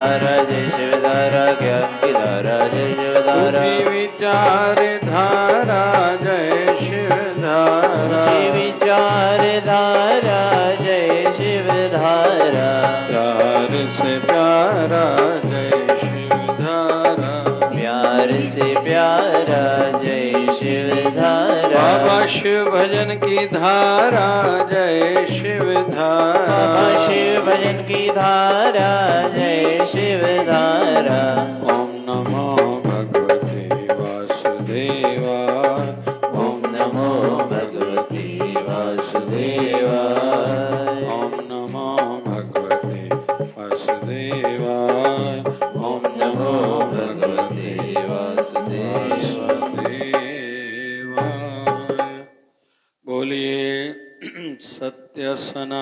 धारा जय शिव धारा, ज्ञान की धारा जय शिव धारा, विचार धारा जय शिव धारा, विचार धारा जय शिव धारा, प्यार से प्यारा जय शिव धारा, प्यार से प्यारा जय शिव धारा, बाबा शिव भजन की धारा जय शिव धारा, बाबा शिव भजन की धारा जय शिव धारा। ओम नमो भगवते वासुदेवाय, ओम नमो भगवते वासुदेवाय, ओम नमो भगवते वासुदेवाय, ओम नमो भगवते वासुदेवाय। बोलिए सत्य सनातन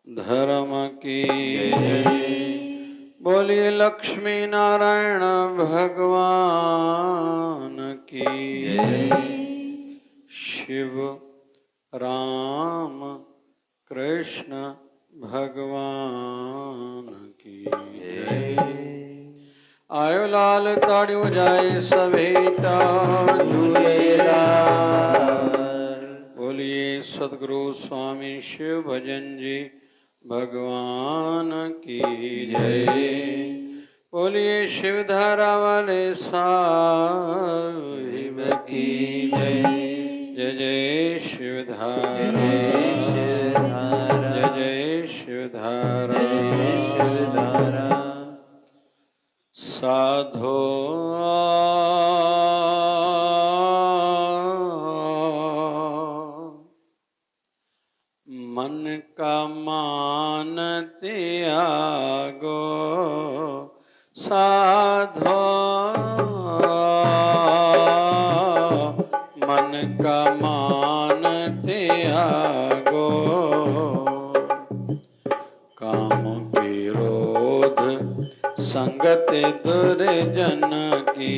धर्म की जय। बोलिए लक्ष्मी नारायण भगवान की जय। शिव राम कृष्ण भगवान की जय। आयो लाल ताड़ियों जाए सभी बोलिए सदगुरु स्वामी शिव भजन जी भगवान की जय। बोलिए शिवधारा वाले साहिब की जय। जय जय शिवधारा, जय जय शिवधारा, साधो मन का मान त्यागो, साधो मन का मान त्यागो, काम विरोध संगत दुर्जन की,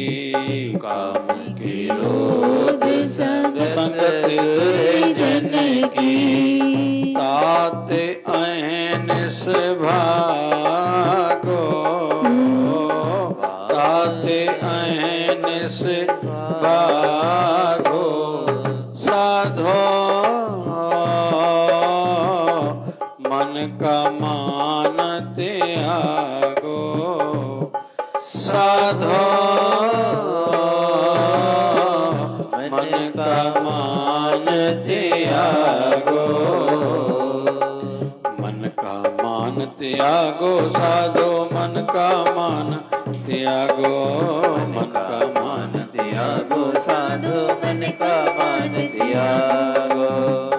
काम विरोध संगत दुर्जन की, तात ऐन भागो, तात ऐन भागो, साधो मन का मान त्यागो, साधो मन का मान त्यागो, मन का मान त्यागो, साधो मन का मान त्यागो, मन का मान त्यागो, साधो मन का मान त्यागो,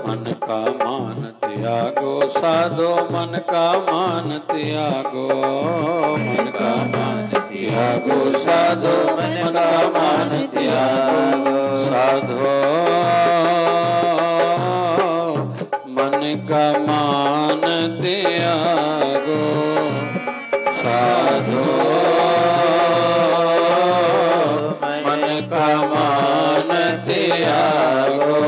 मन का मान त्यागो, साधो मन का मान त्यागो, मन का मान त्यागो, साधो मन का मान त्यागो, साधो मन का मान त्यागो, साधो मन का मान त्यागो,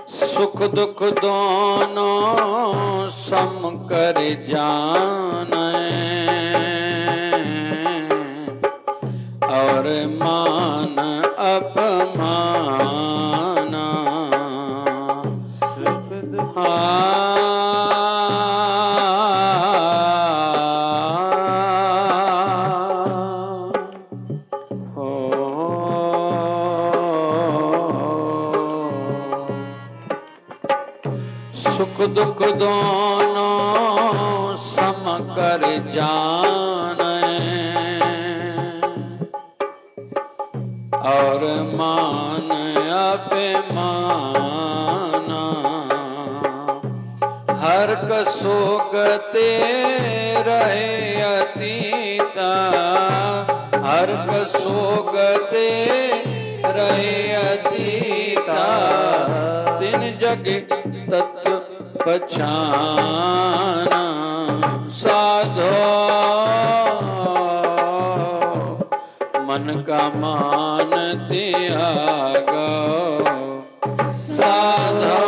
सुख दुख दोनों सम कर जाने, और मान अपमाना, सुख दुख सुख दुख दोनों सम कर जाने, और मान अपमाना, हर कसोगते रहे अतीता, हर कसोगते रहे अतीता, तीन जग तत्व पछाना, साधो मन का मान त्यागो, साधो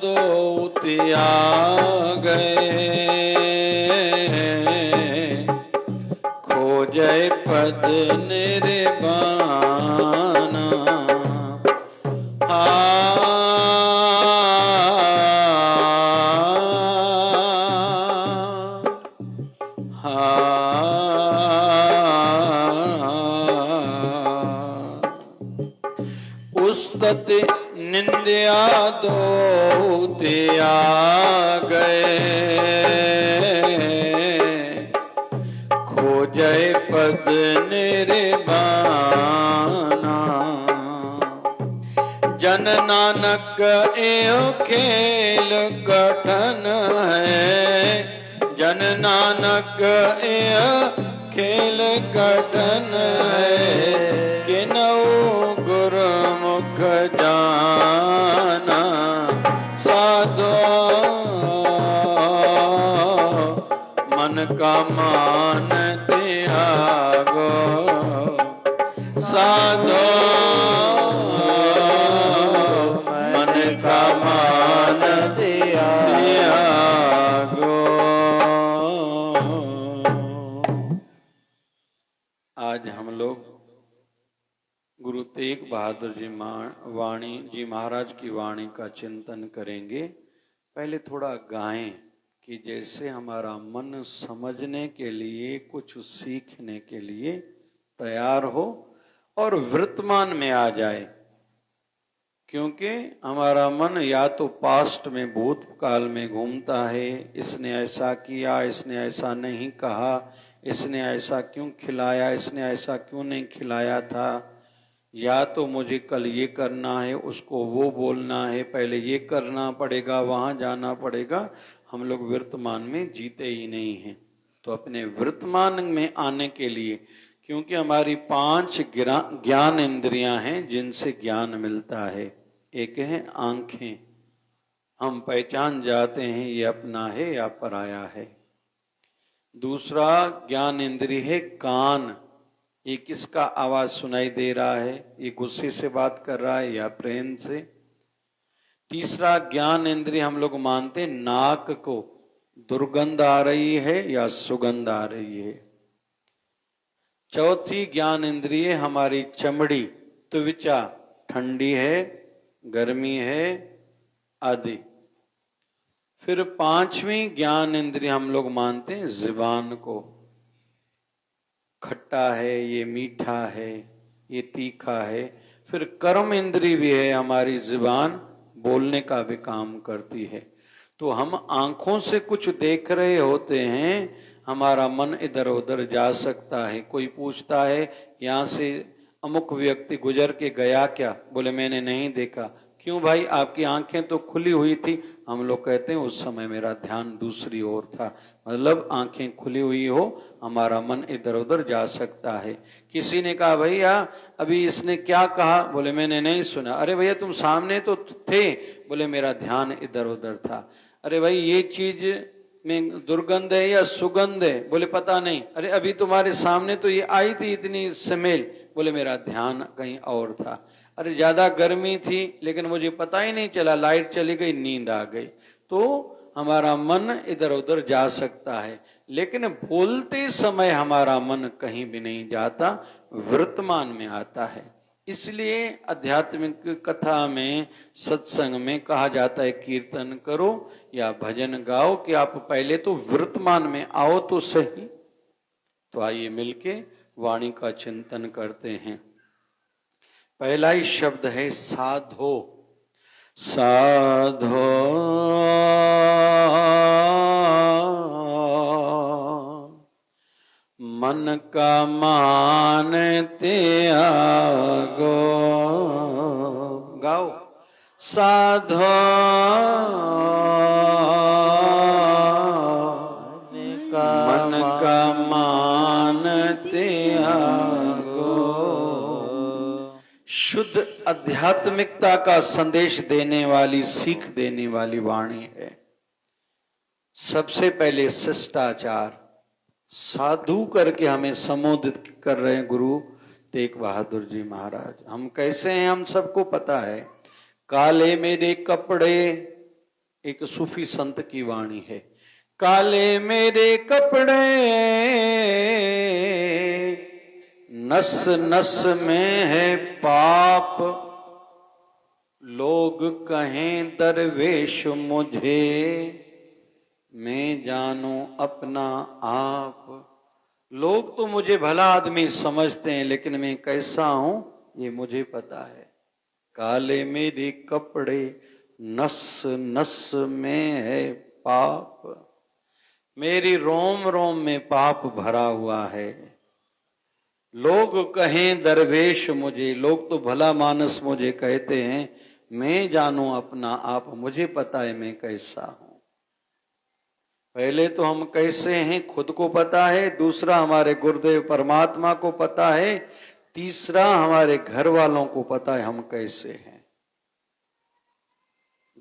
दो त्यागे खोजै पद निर्वाणा उस्तत निंदिया दो त्यागे खोजै पद निर्वाणा जन नानक एओ खेल कठन है जन नानक एओ खेल कठन है किनऊ गुरुमुख जाना साधो मन का मान त्यागो साधो मन का मान त्यागो। आज हम लोग गुरु तेग बहादुर जी वाणी जी महाराज की वाणी का चिंतन करेंगे। पहले थोड़ा गाएं कि जैसे हमारा मन समझने के लिए कुछ सीखने के लिए तैयार हो और वर्तमान में आ जाए, क्योंकि हमारा मन या तो पास्ट में भूतकाल में घूमता है, इसने ऐसा किया, इसने ऐसा नहीं कहा, इसने ऐसा क्यों खिलाया, इसने ऐसा क्यों नहीं खिलाया था, या तो मुझे कल ये करना है, उसको वो बोलना है, पहले ये करना पड़ेगा, वहां जाना पड़ेगा। हम लोग वर्तमान में जीते ही नहीं हैं। तो अपने वर्तमान में आने के लिए, क्योंकि हमारी 5 ज्ञान इंद्रियां हैं जिनसे ज्ञान मिलता है। एक है आंखें, हम पहचान जाते हैं ये अपना है या पराया है। दूसरा ज्ञान इंद्रिय है कान, ये किसका आवाज सुनाई दे रहा है, ये गुस्से से बात कर रहा है या प्रेम से। तीसरा ज्ञान इंद्रिय हम लोग मानते हैं नाक को, दुर्गंध आ रही है या सुगंध आ रही है। चौथी ज्ञान इंद्रिय हमारी चमड़ी, त्वचा, ठंडी है, गर्मी है आदि। फिर 5वीं ज्ञान इंद्रिय हम लोग मानते हैं जुबान को, खट्टा है, ये मीठा है, ये तीखा है। फिर कर्म इंद्रिय भी है, हमारी जुबान बोलने का भी काम करती है। तो हम आंखों से कुछ देख रहे होते हैं, हमारा मन इधर उधर जा सकता है। कोई पूछता है यहाँ से अमुक व्यक्ति गुजर के गया क्या, बोले मैंने नहीं देखा। क्यों भाई, आपकी आंखें तो खुली हुई थी। हम लोग कहते हैं उस समय मेरा ध्यान दूसरी ओर था। मतलब आंखें खुली हुई हो, हमारा मन इधर उधर जा सकता है। किसी ने कहा भैया अभी इसने क्या कहा, बोले मैंने नहीं सुना। अरे भैया तुम सामने तो थे, बोले मेरा ध्यान इधर उधर था। अरे भाई ये चीज में दुर्गंध है या सुगंध है, बोले पता नहीं। अरे अभी तुम्हारे सामने तो ये आई थी इतनी स्मेल, बोले मेरा ध्यान कहीं और था। अरे ज्यादा गर्मी थी लेकिन मुझे पता ही नहीं चला, लाइट चली गई, नींद आ गई। तो हमारा मन इधर उधर जा सकता है, लेकिन बोलते समय हमारा मन कहीं भी नहीं जाता, वर्तमान में आता है। इसलिए आध्यात्मिक कथा में, सत्संग में कहा जाता है कीर्तन करो या भजन गाओ कि आप पहले तो वर्तमान में आओ तो सही। तो आइए मिलके वाणी का चिंतन करते हैं। पहला ही शब्द है साधो। साधो मन का मान त्यागो। गाओ। साधो मन का मान त्यागो। शुद्ध आध्यात्मिकता का संदेश देने वाली, सीख देने वाली वाणी है। सबसे पहले शिष्टाचार, साधु करके हमें संबोधित कर रहे हैं गुरु तेग बहादुर जी महाराज। हम कैसे हैं हम सबको पता है। काले मेरे कपड़े एक सूफी संत की वाणी है। काले मेरे कपड़े नस नस में है पाप, लोग कहें दरवेश मुझे, मैं जानूं अपना आप। लोग तो मुझे भला आदमी समझते हैं, लेकिन मैं कैसा हूं ये मुझे पता है। काले मेरे कपड़े नस नस में है पाप, मेरी रोम रोम में पाप भरा हुआ है। लोग कहें दरवेश मुझे, लोग तो भला मानस मुझे कहते हैं, मैं जानूं अपना आप, मुझे पता है मैं कैसा हूं। पहले तो हम कैसे हैं खुद को पता है, दूसरा हमारे गुरुदेव परमात्मा को पता है, तीसरा हमारे घर वालों को पता है हम कैसे हैं।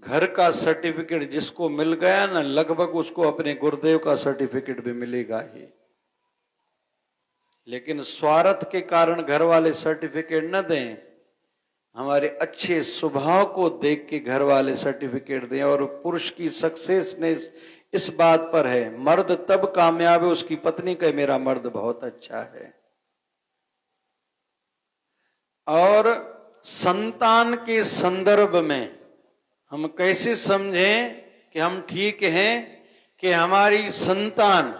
घर का सर्टिफिकेट जिसको मिल गया ना, लगभग उसको अपने गुरुदेव का सर्टिफिकेट भी मिलेगा ही। लेकिन स्वार्थ के कारण घर वाले सर्टिफिकेट न दें, हमारे अच्छे स्वभाव को देख के घर वाले सर्टिफिकेट दें। और पुरुष की सक्सेसनेस इस बात पर है, मर्द तब कामयाब है उसकी पत्नी कहे मेरा मर्द बहुत अच्छा है। और संतान के संदर्भ में हम कैसे समझें कि हम ठीक हैं, कि हमारी संतान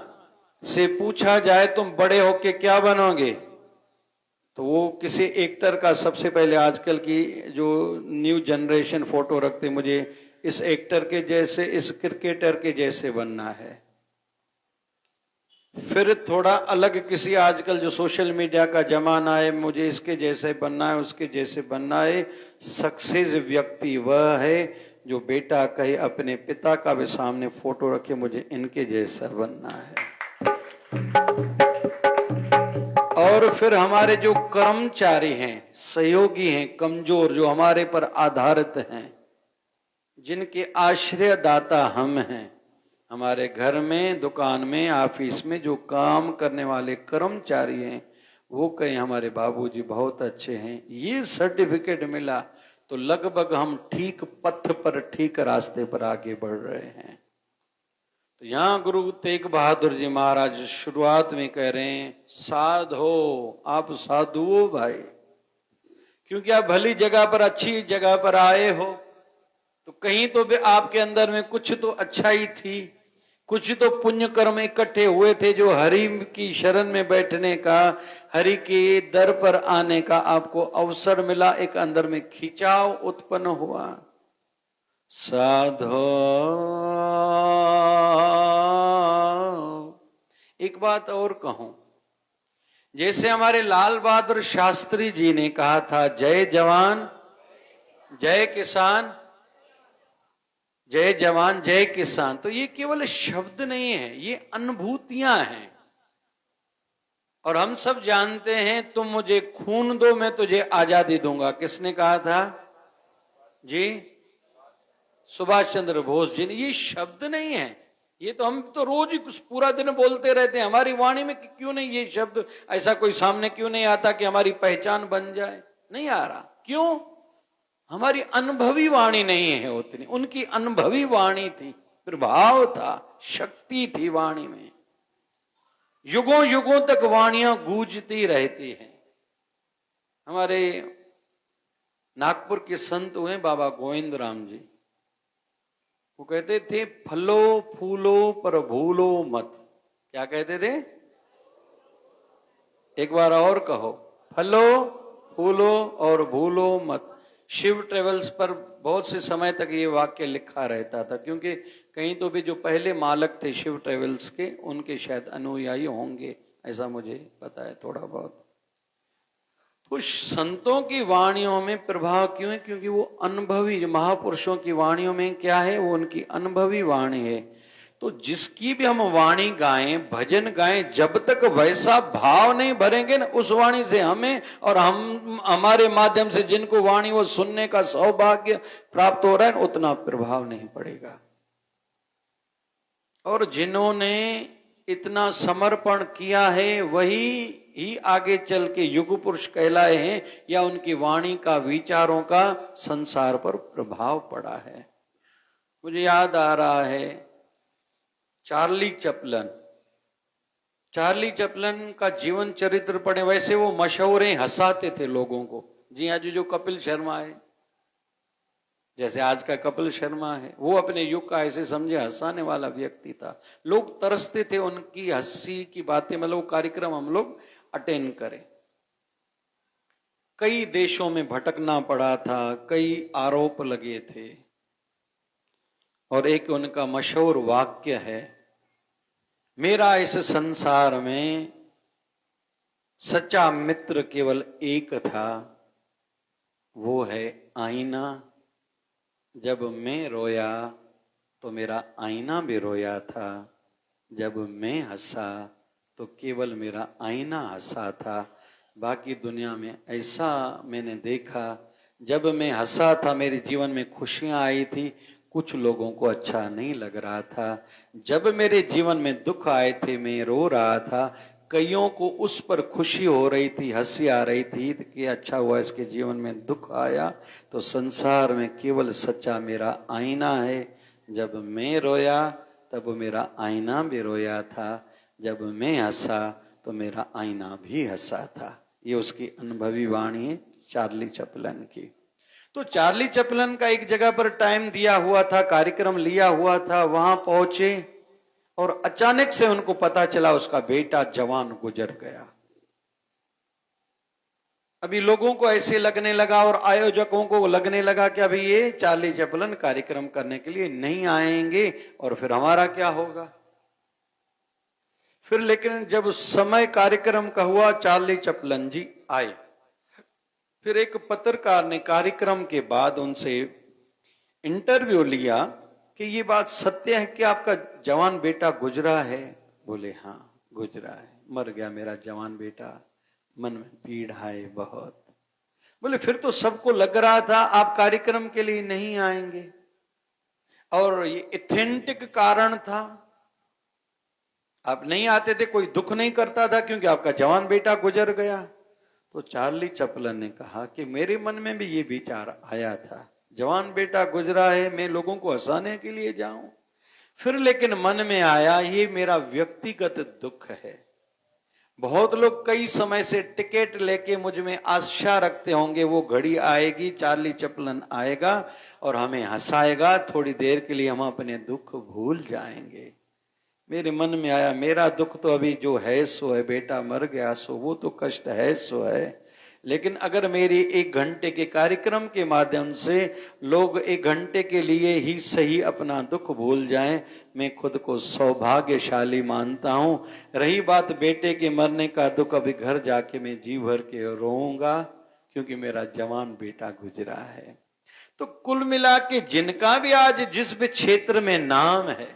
से पूछा जाए तुम बड़े होके क्या बनोगे, तो वो किसी एक्टर का सबसे पहले आजकल की जो न्यू जनरेशन फोटो रखते, मुझे इस एक्टर के जैसे, इस क्रिकेटर के जैसे बनना है। फिर थोड़ा अलग किसी, आजकल जो सोशल मीडिया का जमाना है, मुझे इसके जैसे बनना है, उसके जैसे बनना है। सक्सेस व्यक्ति वह है जो बेटा कहे अपने पिता का भी सामने फोटो रखे मुझे इनके जैसा बनना है। और फिर हमारे जो कर्मचारी हैं, सहयोगी हैं, कमजोर, जो हमारे पर आधारित हैं, जिनके आश्रयदाता हम हैं, हमारे घर में, दुकान में, ऑफिस में जो काम करने वाले कर्मचारी हैं, वो कहें हमारे बाबूजी बहुत अच्छे हैं, ये सर्टिफिकेट मिला, तो लगभग हम ठीक पथ पर, ठीक रास्ते पर आगे बढ़ रहे हैं। तो यहां गुरु तेग बहादुर जी महाराज शुरुआत में कह रहे हैं, साधो, आप साधु हो भाई, क्योंकि आप भली जगह पर, अच्छी जगह पर आए हो, तो कहीं तो भी आपके अंदर में कुछ तो अच्छाई थी, कुछ तो पुण्य कर्म इकट्ठे हुए थे, जो हरि की शरण में बैठने का, हरि के दर पर आने का आपको अवसर मिला, एक अंदर में खिंचाव उत्पन्न हुआ। साधो, एक बात और कहूं, जैसे हमारे लाल बहादुर शास्त्री जी ने कहा था, जय जवान जय किसान, जय जवान जय किसान, तो ये केवल शब्द नहीं है, ये अनुभूतियां हैं। और हम सब जानते हैं, तुम मुझे खून दो मैं तुझे आजादी दूंगा, किसने कहा था जी? सुभाष चंद्र बोस जी ने। ये शब्द नहीं है, ये तो हम तो रोज ही कुछ पूरा दिन बोलते रहते हैं। हमारी वाणी में क्यों नहीं ये शब्द, ऐसा कोई सामने क्यों नहीं आता कि हमारी पहचान बन जाए? नहीं आ रहा, क्यों? हमारी अनुभवी वाणी नहीं है उतनी, उनकी अनुभवी वाणी थी, प्रभाव था, शक्ति थी वाणी में, युगों युगों तक वाणियां गूंजती रहती हैं। हमारे नागपुर के संत हुए बाबा गोविंद राम जी, वो कहते थे, फलो फूलो पर भूलो मत। क्या कहते थे? एक बार और कहो, फलो फूलो और भूलो मत। शिव ट्रेवल्स पर बहुत से समय तक ये वाक्य लिखा रहता था, क्योंकि कहीं तो भी जो पहले मालक थे शिव ट्रेवल्स के, उनके शायद अनुयायी होंगे, ऐसा मुझे पता है थोड़ा बहुत। तो संतों की वाणियों में प्रभाव क्यों है? क्योंकि वो अनुभवी, महापुरुषों की वाणियों में क्या है, वो उनकी अनुभवी वाणी है। तो जिसकी भी हम वाणी गाएं, भजन गाएं, जब तक वैसा भाव नहीं भरेंगे ना उस वाणी से हमें और हम, हमारे माध्यम से जिनको वाणी वो सुनने का सौभाग्य प्राप्त हो रहा है, उतना प्रभाव नहीं पड़ेगा। और जिन्होंने इतना समर्पण किया है, वही ही आगे चल के युग पुरुष कहलाए हैं, या उनकी वाणी का, विचारों का संसार पर प्रभाव पड़ा है। मुझे याद आ रहा है चार्ली चैपलन। चार्ली चैपलन का जीवन चरित्र पढ़े, वैसे वो मशहूरें हंसाते थे लोगों को। जी आज जो कपिल शर्मा है, जैसे आज का कपिल शर्मा है, वो अपने युग का ऐसे समझे हंसाने वाला व्यक्ति था। लोग तरसते थे उनकी हंसी की बातें, मतलब वो कार्यक्रम हम लोग अटेंड करें। कई देशों में भटकना पड़ा था, कई आरोप लगे थे, और एक उनका मशहूर वाक्य है, मेरा इस संसार में सच्चा मित्र केवल एक था, वो है आईना। जब मैं रोया तो मेरा आईना भी रोया था, जब मैं हंसा तो केवल मेरा आईना हंसा था। बाकी दुनिया में ऐसा मैंने देखा, जब मैं हंसा था मेरे जीवन में खुशियां आई थी, कुछ लोगों को अच्छा नहीं लग रहा था। जब मेरे जीवन में दुख आए थे मैं रो रहा था, कईयों को उस पर खुशी हो रही थी, हंसी आ रही थी कि अच्छा हुआ इसके जीवन में दुख आया। तो संसार में केवल सच्चा मेरा आईना है। जब मैं रोया तब मेरा आईना भी रोया था, जब मैं हंसा तो मेरा आईना भी हंसा था। ये उसकी अनुभवी वाणी है चार्ली चैपलन की। तो चार्ली चैपलन का एक जगह पर टाइम दिया हुआ था, कार्यक्रम लिया हुआ था, वहां पहुंचे और अचानक से उनको पता चला उसका बेटा जवान गुजर गया। अभी लोगों को ऐसे लगने लगा और आयोजकों को लगने लगा कि अभी ये चार्ली चैपलन कार्यक्रम करने के लिए नहीं आएंगे और फिर हमारा क्या होगा। फिर लेकिन जब समय कार्यक्रम का हुआ, चार्ली चैपलन जी आए। फिर एक पत्रकार ने कार्यक्रम के बाद उनसे इंटरव्यू लिया कि ये बात सत्य है कि आपका जवान बेटा गुजरा है। बोले हाँ गुजरा है, मर गया मेरा जवान बेटा, मन में पीड़ा है बहुत। बोले फिर तो सबको लग रहा था आप कार्यक्रम के लिए नहीं आएंगे, और ये ऑथेंटिक कारण था, आप नहीं आते थे, कोई दुख नहीं करता था क्योंकि आपका जवान बेटा गुजर गया। तो चार्ली चैपलन ने कहा कि मेरे मन में भी ये विचार आया था, जवान बेटा गुजरा है, मैं लोगों को हंसाने के लिए जाऊं। फिर लेकिन मन में आया ये मेरा व्यक्तिगत दुख है। बहुत लोग कई समय से टिकट लेके मुझ में आशा रखते होंगे वो घड़ी आएगी, चार्ली चैपलन आएगा और हमें हंसाएगा, थोड़ी देर के लिए हम अपने दुख भूल जाएंगे। मेरे मन में आया मेरा दुख तो अभी जो है सो है, बेटा मर गया सो वो तो कष्ट है सो है, लेकिन अगर मेरी 1 घंटे के कार्यक्रम के माध्यम से लोग 1 घंटे के लिए ही सही अपना दुख भूल जाएं, मैं खुद को सौभाग्यशाली मानता हूं। रही बात बेटे के मरने का दुख, अभी घर जाके मैं जी भर के रोऊंगा क्योंकि मेरा जवान बेटा गुजरा है। तो कुल मिला के जिनका भी आज जिस भी क्षेत्र में नाम है,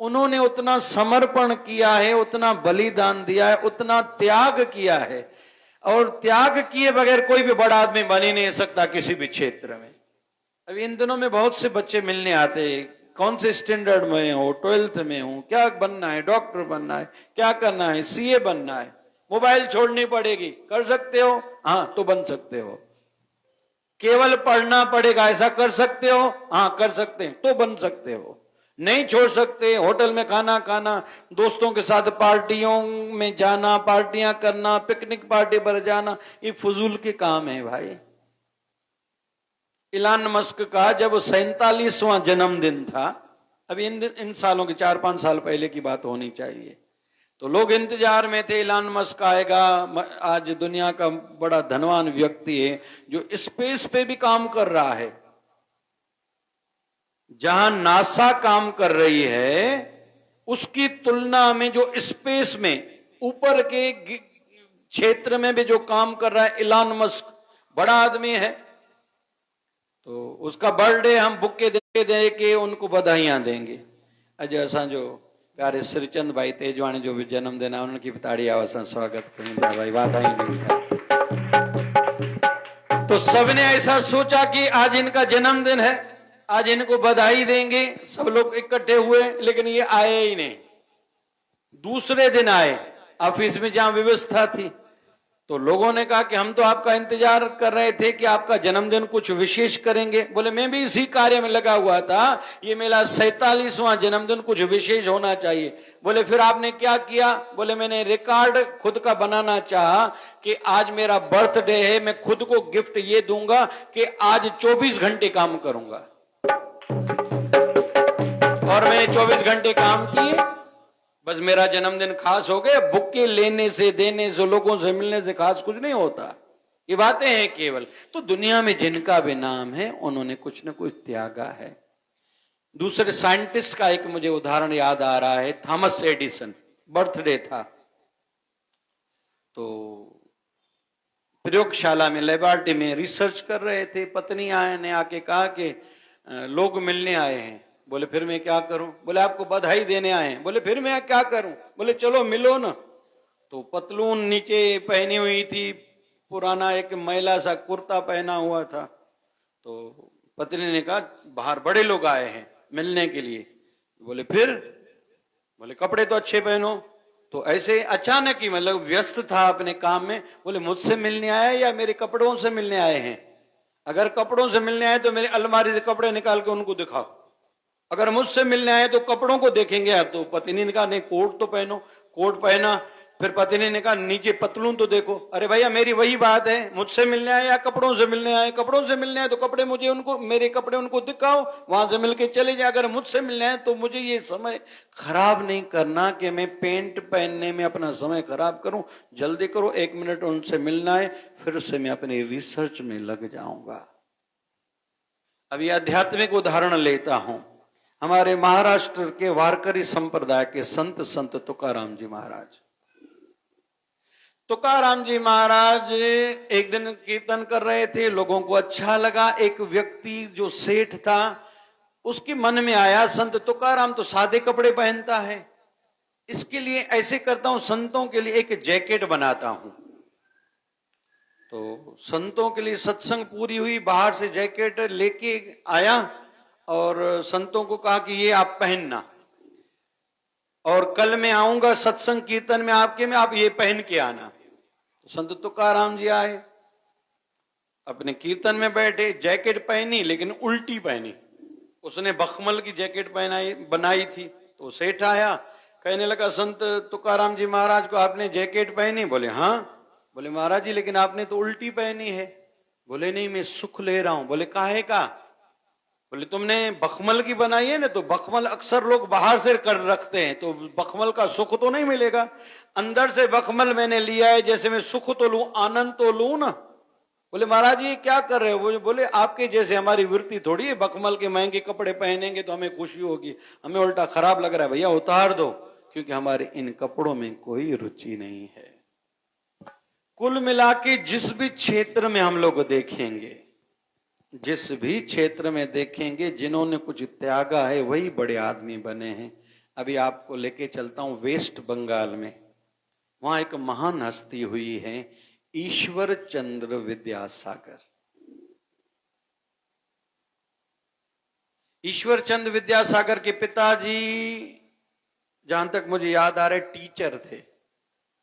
उन्होंने उतना समर्पण किया है, उतना बलिदान दिया है, उतना त्याग किया है, और त्याग किए बगैर कोई भी बड़ा आदमी बन ही नहीं सकता किसी भी क्षेत्र में। अभी इन दिनों में बहुत से बच्चे मिलने आते हैं, कौन से स्टैंडर्ड में हो, 12th में हो, क्या बनना है, डॉक्टर बनना है, क्या करना है, सीए बनना है, मोबाइल छोड़नी पड़ेगी, कर सकते हो, हाँ तो बन सकते हो। केवल पढ़ना पड़ेगा, ऐसा कर सकते हो, हाँ कर सकते हैं तो बन सकते हो। नहीं छोड़ सकते, होटल में खाना खाना, दोस्तों के साथ पार्टियों में जाना, पार्टियां करना, पिकनिक पार्टी पर जाना, ये फजूल के काम है भाई। इलान मस्क का जब 47वां जन्मदिन था, अभी इन सालों के 4-5 साल पहले की बात होनी चाहिए, तो लोग इंतजार में थे इलान मस्क आएगा। आज दुनिया का बड़ा धनवान व्यक्ति है जो स्पेस पे भी काम कर रहा है। जहां नासा काम कर रही है उसकी तुलना में जो स्पेस में ऊपर के क्षेत्र में भी जो काम कर रहा है इलान मस्क, बड़ा आदमी है। तो उसका बर्थडे हम बुके दे के उनको बधाइयां देंगे। अजय असा जो प्यारे श्रीचंद भाई तेजवाणी जो भी जन्मदिन है उनकी ताड़ी आवासा स्वागत करेंगे भाई, वाधाई। तो सबने ऐसा सोचा कि आज इनका जन्मदिन है, आज इनको बधाई देंगे, सब लोग इकट्ठे हुए, लेकिन ये आए ही नहीं। दूसरे दिन आए, ऑफिस में जहां व्यवस्था थी, तो लोगों ने कहा कि हम तो आपका इंतजार कर रहे थे कि आपका जन्मदिन कुछ विशेष करेंगे। बोले मैं भी इसी कार्य में लगा हुआ था, ये मेरा 47वां जन्मदिन, कुछ विशेष होना चाहिए। बोले फिर आपने क्या किया? बोले मैंने रिकॉर्ड खुद का बनाना चाहा कि आज मेरा बर्थडे है, मैं खुद को गिफ्ट ये दूंगा कि आज 24 घंटे काम करूंगा। और मैंने 24 घंटे काम किए, बस मेरा जन्मदिन खास हो गया। बुक्के लेने से, देने से, लोगों से मिलने से खास कुछ नहीं होता, ये बातें हैं केवल। तो दुनिया में जिनका भी नाम है उन्होंने कुछ न कुछ त्यागा है। दूसरे साइंटिस्ट का एक मुझे उदाहरण याद आ रहा है, थॉमस एडिसन, बर्थडे था, तो प्रयोगशाला में, लेबोरेटरी में रिसर्च कर रहे थे। पत्नी ने आके कहा कि लोग मिलने आए हैं। बोले फिर मैं क्या करूं? बोले आपको बधाई देने आए हैं। बोले फिर मैं क्या करूं? बोले चलो मिलो ना। तो पतलून नीचे पहनी हुई थी, पुराना एक मैला सा कुर्ता पहना हुआ था। तो पत्नी ने कहा बाहर बड़े लोग आए हैं मिलने के लिए। बोले फिर? बोले कपड़े तो अच्छे पहनो। तो ऐसे अचानक ही, मतलब व्यस्त था अपने काम में। बोले मुझसे मिलने आए या मेरे कपड़ों से मिलने आए हैं? अगर कपड़ों से मिलने आए तो मेरी अलमारी से कपड़े निकाल के उनको दिखाओ, अगर मुझसे मिलने आए तो कपड़ों को देखेंगे। तो पत्नी ने कहा नहीं कोट तो पहनो। कोट पहना। फिर पत्नी ने कहा नीचे पतलून तो देखो। अरे भैया मेरी वही बात है, मुझसे मिलने आए या कपड़ों से मिलने आए? कपड़ों से मिलने आए तो कपड़े मुझे उनको, मेरे कपड़े उनको दिखाओ, वहां से मिलके चले जाए। अगर मुझसे मिलने आए तो मुझे ये समय खराब नहीं करना कि मैं पेंट पहनने में अपना समय खराब करूं। जल्दी करो, 1 मिनट उनसे मिलना है, फिर से मैं अपने रिसर्च में लग जाऊंगा। अभी आध्यात्मिक उदाहरण लेता हूं। हमारे महाराष्ट्र के वारकरी संप्रदाय के संत तुकाराम जी महाराज। तुकाराम जी महाराज एक दिन कीर्तन कर रहे थे, लोगों को अच्छा लगा। एक व्यक्ति जो सेठ था, उसके मन में आया संत तुकाराम तो सादे कपड़े पहनता है, इसके लिए ऐसे करता हूं, संतों के लिए एक जैकेट बनाता हूं। तो संतों के लिए सत्संग पूरी हुई, बाहर से जैकेट लेके आया और संतों को कहा कि ये आप पहनना, और कल मैं आऊंगा सत्संग कीर्तन में आपके में, आप ये पहन के आना। तो संत तुकाराम जी आए, अपने कीर्तन में बैठे, जैकेट पहनी लेकिन उल्टी पहनी। उसने बखमल की जैकेट बनाई थी। तो सेठ आया, कहने लगा संत तुकाराम जी महाराज को आपने जैकेट पहनी? बोले हाँ। बोले महाराज जी लेकिन आपने तो उल्टी पहनी है। बोले नहीं मैं सुख ले रहा हूं। बोले काहे का? बोले तुमने बखमल की बनाई है ना, तो बखमल अक्सर लोग बाहर से कर रखते हैं, तो बखमल का सुख तो नहीं मिलेगा। अंदर से बखमल मैंने लिया है, जैसे मैं सुख तो लूं, आनंद तो लूं ना। बोले महाराज जी क्या कर रहे हो? बोले आपके जैसे हमारी वृत्ति थोड़ी है, बखमल के महंगे कपड़े पहनेंगे तो हमें खुशी होगी, हमें उल्टा खराब लग रहा है, भैया उतार दो, क्योंकि हमारे इन कपड़ों में कोई रुचि नहीं है। कुल मिला के जिस भी क्षेत्र में हम लोग देखेंगे, जिस भी क्षेत्र में देखेंगे, जिन्होंने कुछ त्यागा है वही बड़े आदमी बने हैं। अभी आपको लेके चलता हूं वेस्ट बंगाल में। वहां एक महान हस्ती हुई है, ईश्वर चंद्र विद्यासागर। ईश्वर चंद्र विद्यासागर के पिताजी, जहां तक मुझे याद आ रहा है, टीचर थे।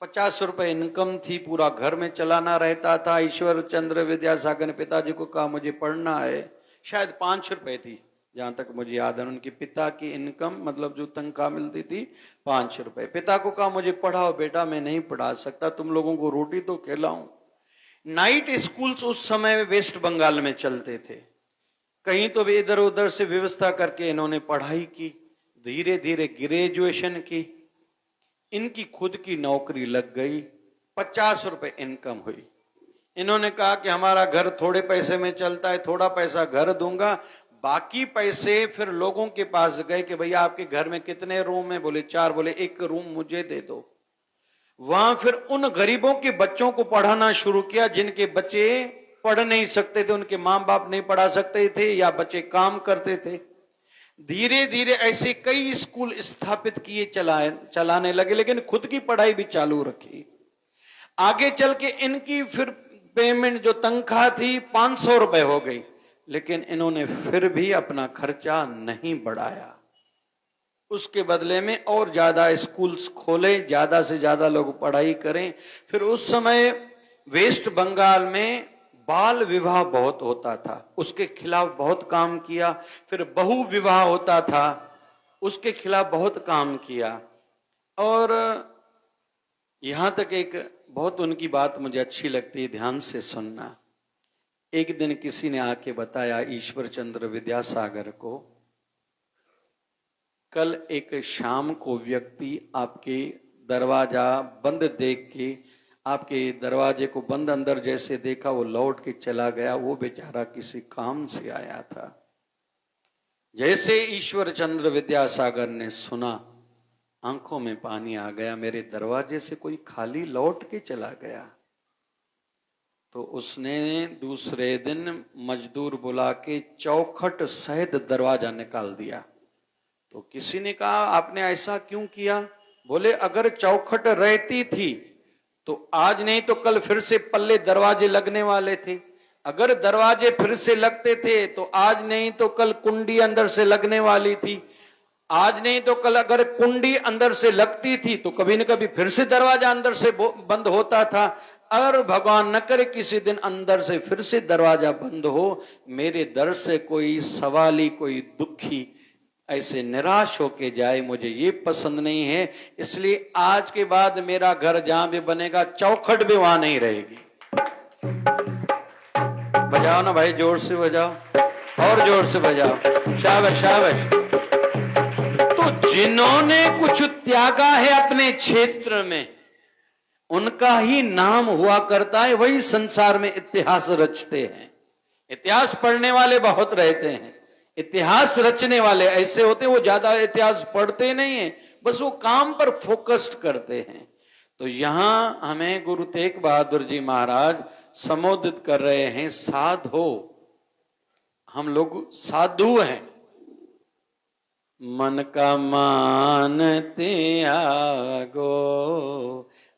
50 रुपए इनकम थी, पूरा घर में चलाना रहता था। ईश्वर चंद्र विद्यासागर ने पिताजी को कहा मुझे पढ़ना है। शायद 5 रुपए थी, जहां तक मुझे याद है। उनके पिता की इनकम, मतलब जो तनख्वाह मिलती थी, 5 रुपए। पिता को कहा मुझे पढ़ाओ बेटा, मैं नहीं पढ़ा सकता, तुम लोगों को रोटी तो खिलाऊं। नाइट स्कूल्स उस समय वेस्ट बंगाल में चलते थे। कहीं तो भी इधर उधर से व्यवस्था करके इन्होंने पढ़ाई की, धीरे धीरे ग्रेजुएशन की। इनकी खुद की नौकरी लग गई, 50 रुपए इनकम हुई। इन्होंने कहा कि हमारा घर थोड़े पैसे में चलता है, थोड़ा पैसा घर दूंगा, बाकी पैसे फिर लोगों के पास गए कि भैया आपके घर में कितने रूम है? बोले 4। बोले 1 रूम मुझे दे दो। वहां फिर उन गरीबों के बच्चों को पढ़ाना शुरू किया जिनके बच्चे पढ़ नहीं सकते थे, उनके मां बाप नहीं पढ़ा सकते थे, या बच्चे काम करते थे। धीरे धीरे ऐसे कई स्कूल स्थापित किए, चलाने लगे, लेकिन खुद की पढ़ाई भी चालू रखी। आगे चल के इनकी फिर पेमेंट, जो तनख्वाह थी, 500 रुपए हो गई, लेकिन इन्होंने फिर भी अपना खर्चा नहीं बढ़ाया। उसके बदले में और ज्यादा स्कूल्स खोले, ज्यादा से ज्यादा लोग पढ़ाई करें। फिर उस समय वेस्ट बंगाल में बाल विवाह बहुत होता था, उसके खिलाफ बहुत काम किया। फिर बहु विवाह होता था, उसके खिलाफ बहुत काम किया। और यहां तक एक बहुत उनकी बात मुझे अच्छी लगती है, ध्यान से सुनना। एक दिन किसी ने आके बताया ईश्वर चंद्र विद्यासागर को, कल एक शाम को व्यक्ति आपके दरवाजा बंद देख के, आपके दरवाजे को बंद अंदर जैसे देखा वो लौट के चला गया, वो बेचारा किसी काम से आया था। जैसे ईश्वर चंद्र विद्यासागर ने सुना, आंखों में पानी आ गया, मेरे दरवाजे से कोई खाली लौट के चला गया। तो उसने दूसरे दिन मजदूर बुला के चौखट सहित दरवाजा निकाल दिया। तो किसी ने कहा आपने ऐसा क्यों किया? बोले अगर चौखट रहती थी तो आज नहीं तो कल फिर से पल्ले दरवाजे लगने वाले थे, अगर दरवाजे फिर से लगते थे तो आज नहीं तो कल कुंडी अंदर से लगने वाली थी, आज नहीं तो कल अगर कुंडी अंदर से लगती थी तो कभी न कभी फिर से दरवाजा अंदर से बंद होता था। अगर भगवान न करे किसी दिन अंदर से फिर से दरवाजा बंद हो, मेरे दर से कोई सवाली, कोई दुखी ऐसे निराश होके जाए, मुझे ये पसंद नहीं है। इसलिए आज के बाद मेरा घर जहां भी बनेगा चौखट भी वहां नहीं रहेगी। बजाओ ना भाई, जोर से बजाओ, और जोर से बजाओ, शाबाश शाबाश। तो जिन्होंने कुछ त्यागा है अपने क्षेत्र में, उनका ही नाम हुआ करता है, वही संसार में इतिहास रचते हैं। इतिहास पढ़ने वाले बहुत रहते हैं, इतिहास रचने वाले ऐसे होते हैं, वो ज्यादा इतिहास पढ़ते नहीं है, बस वो काम पर फोकस्ड करते हैं। तो यहां हमें गुरु तेग बहादुर जी महाराज संबोधित कर रहे हैं, साधो, हम लोग साधु हैं। मन का मान त्यागो।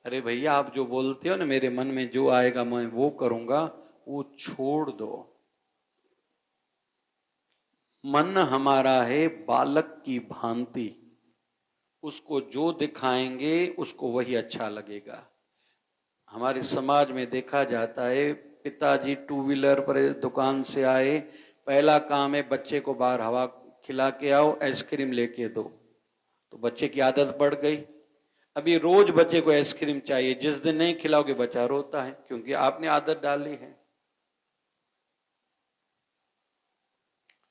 अरे भैया आप जो बोलते हो ना, मेरे मन में जो आएगा मैं वो करूंगा, वो छोड़ दो। मन हमारा है बालक की भांति, उसको जो दिखाएंगे उसको वही अच्छा लगेगा। हमारे समाज में देखा जाता है, पिताजी टू व्हीलर पर दुकान से आए, पहला काम है बच्चे को बाहर हवा खिला के आओ, आइसक्रीम लेके दो। तो बच्चे की आदत बढ़ गई, अभी रोज बच्चे को आइसक्रीम चाहिए, जिस दिन नहीं खिलाओगे बच्चा रोता है, क्योंकि आपने आदत डाली है।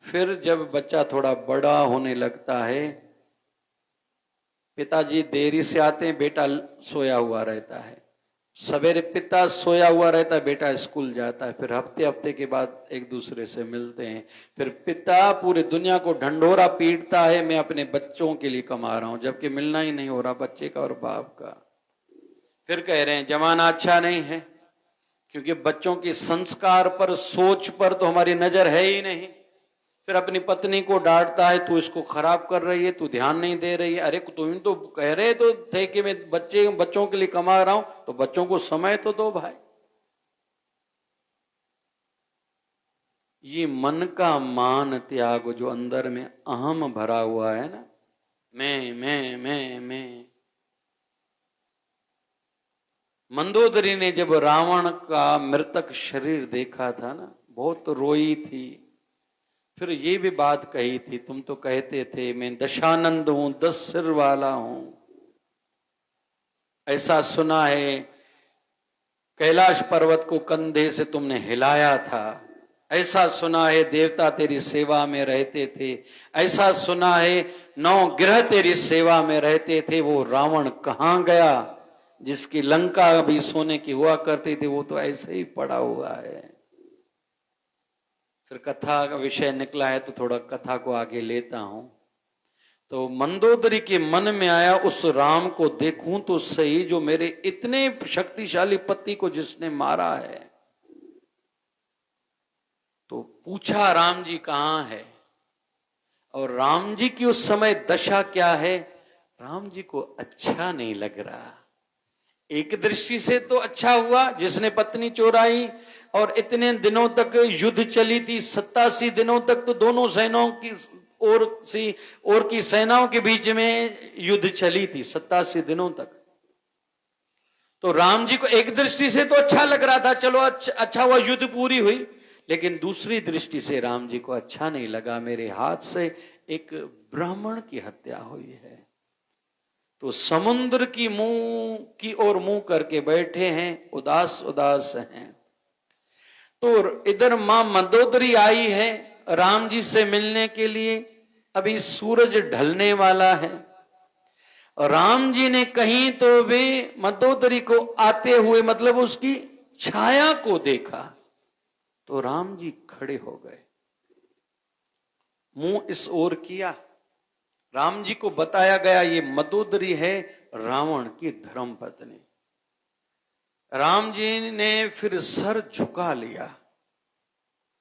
फिर जब बच्चा थोड़ा बड़ा होने लगता है, पिताजी देरी से आते हैं, बेटा सोया हुआ रहता है। सवेरे पिता सोया हुआ रहता है, बेटा स्कूल जाता है। फिर हफ्ते हफ्ते के बाद एक दूसरे से मिलते हैं। फिर पिता पूरी दुनिया को ढंढोरा पीटता है, मैं अपने बच्चों के लिए कमा रहा हूं, जबकि मिलना ही नहीं हो रहा बच्चे का और बाप का। फिर कह रहे हैं जमाना अच्छा नहीं है, क्योंकि बच्चों की संस्कार पर, सोच पर तो हमारी नजर है ही नहीं। फिर अपनी पत्नी को डांटता है, तू इसको खराब कर रही है, तू ध्यान नहीं दे रही है। अरे तुम तो कह रहे तो थे कि मैं बच्चों के लिए कमा रहा हूं, तो बच्चों को समय तो दो भाई। ये मन का मान त्याग, जो अंदर में अहम भरा हुआ है ना, मैं। मंदोदरी ने जब रावण का मृतक शरीर देखा था ना, बहुत रोई थी। फिर ये भी बात कही थी, तुम तो कहते थे मैं दशानंद हूं, 10 सिर वाला हूं। ऐसा सुना है कैलाश पर्वत को कंधे से तुमने हिलाया था, ऐसा सुना है देवता तेरी सेवा में रहते थे, ऐसा सुना है 9 ग्रह तेरी सेवा में रहते थे। वो रावण कहां गया जिसकी लंका भी सोने की हुआ करती थी? वो तो ऐसे ही पड़ा हुआ है। फिर कथा का विषय निकला है तो थोड़ा कथा को आगे लेता हूं। तो मंदोदरी के मन में आया, उस राम को देखूं तो सही, जो मेरे इतने शक्तिशाली पति को जिसने मारा है। तो पूछा राम जी कहां है, और राम जी की उस समय दशा क्या है? राम जी को अच्छा नहीं लग रहा। एक दृष्टि से तो अच्छा हुआ जिसने पत्नी चोराई, और इतने दिनों तक युद्ध चली थी, 87 दिनों तक तो दोनों सेनाओं की और की सेनाओं के बीच में युद्ध चली थी 87 दिनों तक। तो राम जी को एक दृष्टि से तो अच्छा लग रहा था, चलो अच्छा हुआ युद्ध पूरी हुई, लेकिन दूसरी दृष्टि से राम जी को अच्छा नहीं लगा, मेरे हाथ से एक ब्राह्मण की हत्या हुई है। तो समुद्र की मुंह की ओर मुंह करके बैठे हैं, उदास उदास हैं। तो इधर मां मंदोदरी आई है राम जी से मिलने के लिए। अभी सूरज ढलने वाला है, राम जी ने कहीं तो भी मंदोदरी को आते हुए मतलब उसकी छाया को देखा, तो राम जी खड़े हो गए, मुंह इस ओर किया। राम जी को बताया गया ये मंदोदरी है रावण की धर्म पत्नी। राम जी ने फिर सर झुका लिया।